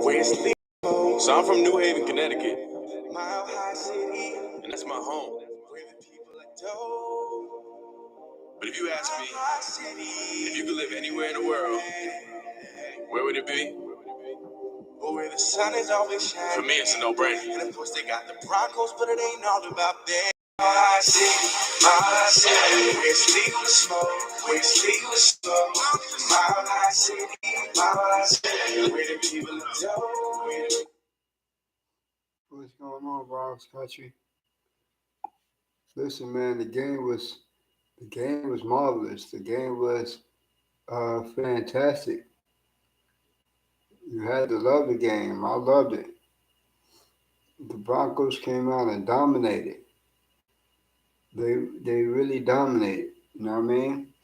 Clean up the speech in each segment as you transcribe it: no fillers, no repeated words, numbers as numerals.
So I'm from New Haven, Connecticut. Mile High City, and that's my home. Where the people adore. But if you ask me, if you could live anywhere in the world, where would it be? Well, where the sun is always shining. For me, it's a no-brainer. And of course, they got the Broncos, but it ain't all about them. My city, where sleep was smoke, where sleep was smoke. My city, where the people adore. What's going on, Broncos country? Listen, man, the game was marvelous. The game was fantastic. You had to love the game. I loved it. The Broncos came out and dominated. They really dominated. You know what I mean?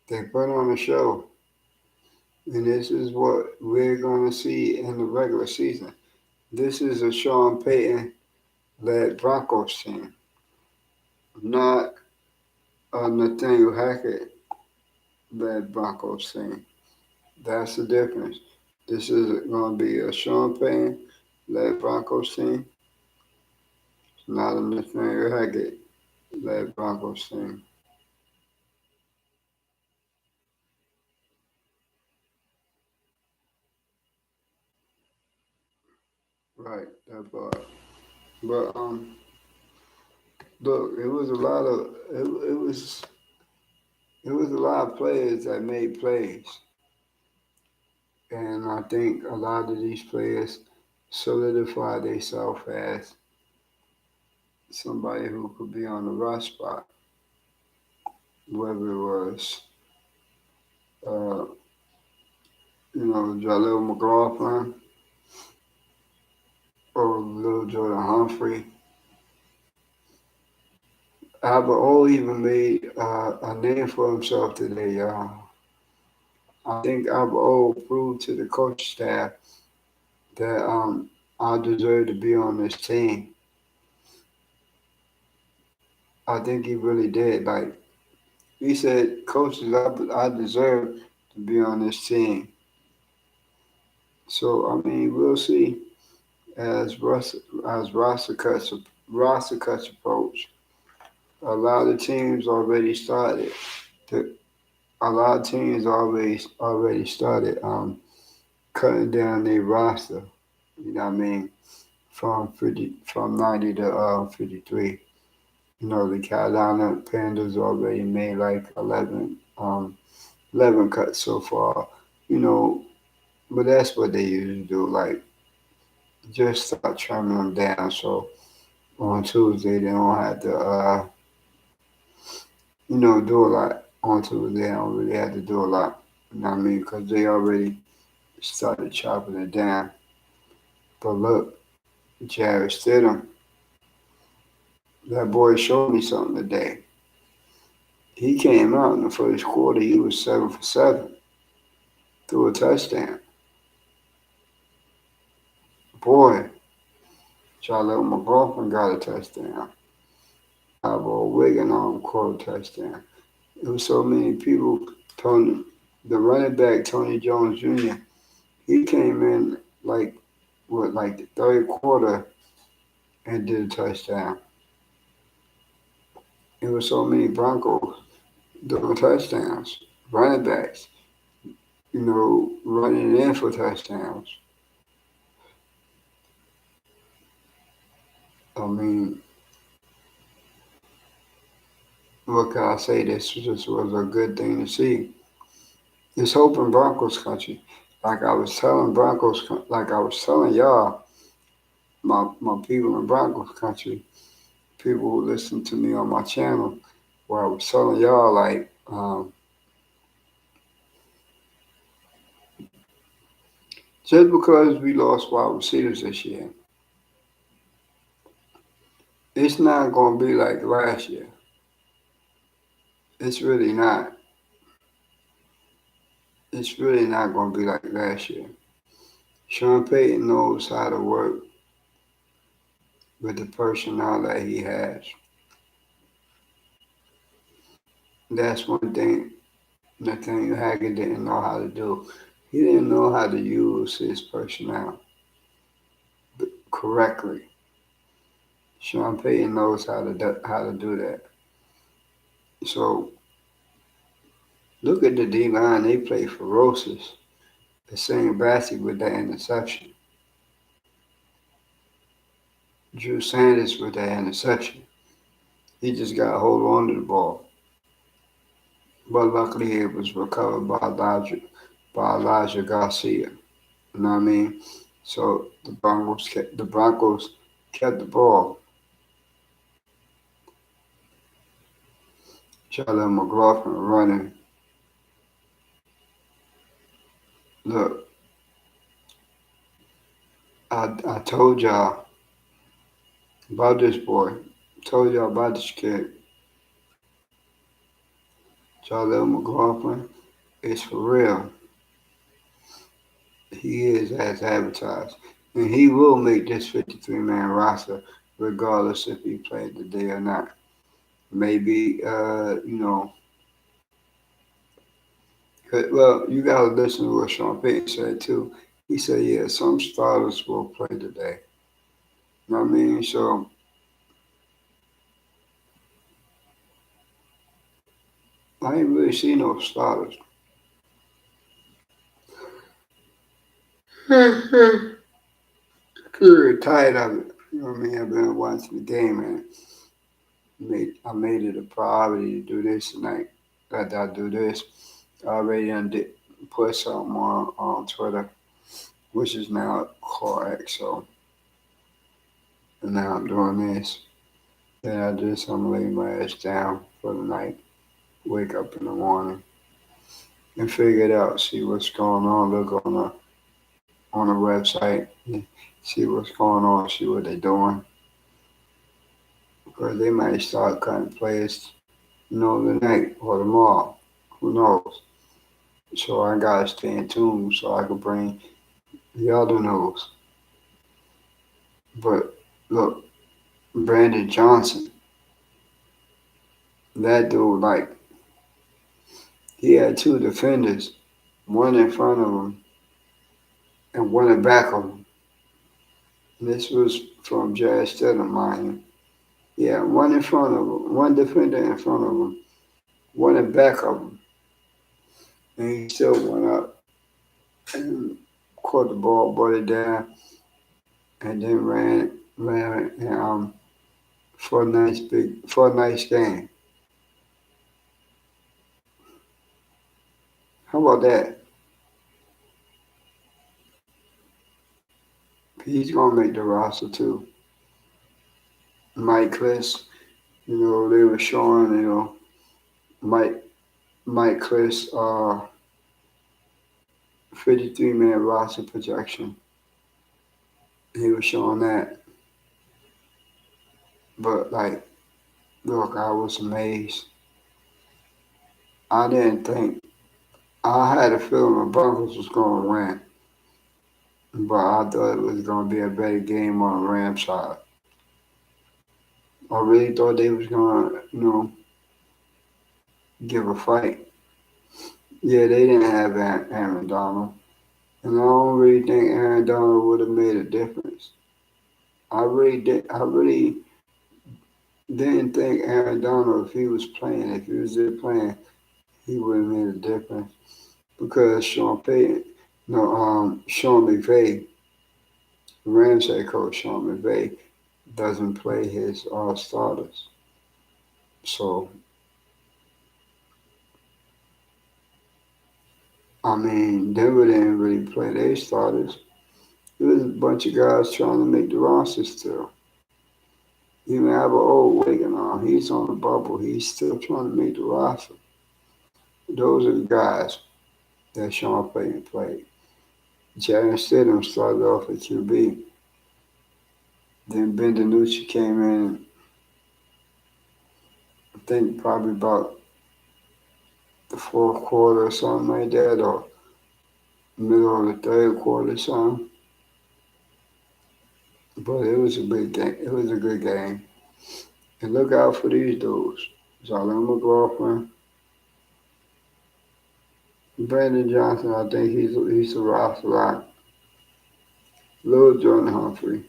They put on a show, and this is what we're going to see in the regular season. This is a Sean Payton led Broncos team, not a Nathaniel Hackett led Broncos team. That's the difference. This is going to be a Sean Payton led Broncos team, not a Nathaniel Hackett led Broncos team. Right, that part. But look, it was a lot of players that made plays, and I think a lot of these players solidified themselves as somebody who could be on the rough spot, whether it was uh, Jaleel McLaughlin or Lil Jordan Humphrey. Albert O even made a name for himself today, y'all. I think Albert O proved to the coach staff that I deserve to be on this team. I think he really did. Like he said, coaches, I deserve to be on this team. So I mean, we'll see as roster cuts approach. A lot of teams already started. To, a lot of teams already started cutting down their roster. You know what I mean? From 90 to 53. The Carolina Panthers already made like 11 cuts so far. You know, but that's what they usually do. Like just start trimming them down so on Tuesday they don't have to do a lot. On Tuesday they don't really have to do a lot. You know what I mean? Because they already started chopping it down. But look, Jared Stidham, that boy showed me something today. He came out in the first quarter. He was 7 for 7, threw a touchdown. Boy, Charlotte McLaughlin got a touchdown. Albo Wiggin caught a touchdown. There was so many people. The running back Tony Jones Jr. He came in like the third quarter and did a touchdown. There was so many Broncos doing touchdowns, running backs, running in for touchdowns. I mean, what can I say? This just was a good thing to see. It's hope in Broncos country. Like I was telling y'all, my people in Broncos country, people who listen to me on my channel, where I was telling y'all, like, just because we lost wide receivers this year, it's not going to be like last year. It's really not. It's really not going to be like last year. Sean Payton knows how to work with the personnel that he has. That's one thing Nathaniel Hackett didn't know how to do. He didn't know how to use his personnel. correctly. Sean Payton knows how to do that. So look at the D line; they play ferocious. The same Bassey with that interception. Drew Sanders with that interception. He just got to hold on to the ball. But luckily it was recovered by Elijah Garcia. You know what I mean? So the Broncos kept the ball. Jalen McLaughlin running. Look, I told y'all about this boy. Told y'all about this kid. Jalen McLaughlin is for real. He is as advertised. And he will make this 53-man roster regardless if he played today or not. Maybe, well, you got to listen to what Sean Payton said too. He said, yeah, some starters will play today. You know what I mean? So I ain't really seen no starters. Pretty tired of it. You know what I mean? I've been watching the game and I made it a priority to do this tonight. After I do this, I already put something on Twitter, which is now correct. So and now I'm doing this. Then I'm gonna lay my ass down for the night, wake up in the morning, and figure it out. See what's going on. Look on the website, see what's going on. See what they're doing because they might start cutting players, tonight or tomorrow. Who knows? So I gotta stay in tune so I can bring the other news. But look, Brandon Johnson, that dude, like, he had two defenders, one in front of him and one in back of him. And this was from Jazz Stidham, mind you. Yeah, one in front of him, one defender in front of him, one in back of him. And he still went up and caught the ball, brought it down, and then ran for a nice game. How about that? He's gonna make the roster too. Mike Kliss, they were showing, Mike Mike Kliss 53-man roster projection. He was showing that. But like, look, I was amazed. I didn't think I had a feeling the Broncos was gonna win. But I thought it was gonna be a better game on the Rams side. I really thought they was gonna, give a fight. Yeah, they didn't have Aaron Donald. And I don't really think Aaron Donald would have made a difference. I really didn't think Aaron Donald, if he was there playing, he would have made a difference because Sean McVay, Rams head coach Sean McVay, doesn't play his starters. So I mean, Denver didn't really play their starters. There was a bunch of guys trying to make the roster still. Even Albert Old Wigan on, he's on the bubble. He's still trying to make the roster. Those are the guys that Sean Payton played. Jarrett Stidham started off at QB. Then Ben DiNucci came in, I think probably about the fourth quarter or something like that, or middle of the third quarter or something. But it was a big game. It was a good game. And look out for these dudes. Jalen McLaughlin, Brandon Johnson, I think he's a roster lock. Lil Jordan Humphrey.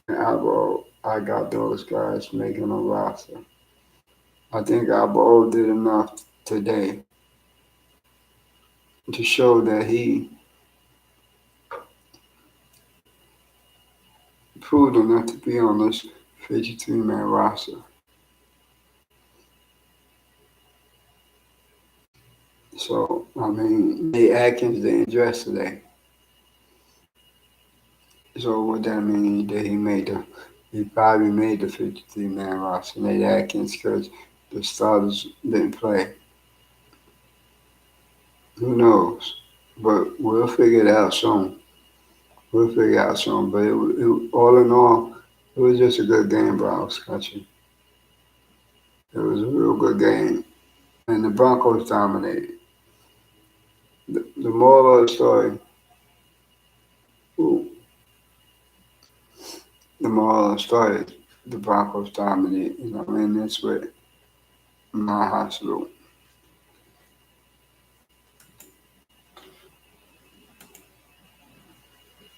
I got those guys making a roster. I think Albo did enough today to show that he proved enough to be on this 53-man roster. So, I mean, Nate Atkins didn't dress today. So what that mean that he probably made the 53-man roster, Nate Atkins, because the starters didn't play. Who knows? But we'll figure it out soon. We'll figure it out soon. But all in all, it was just a good game, Browns country. It was a real good game. And the Broncos dominated. The moral of the story, ooh, the moral of the story is the Broncos dominated. You know what I mean? That's what my hospital.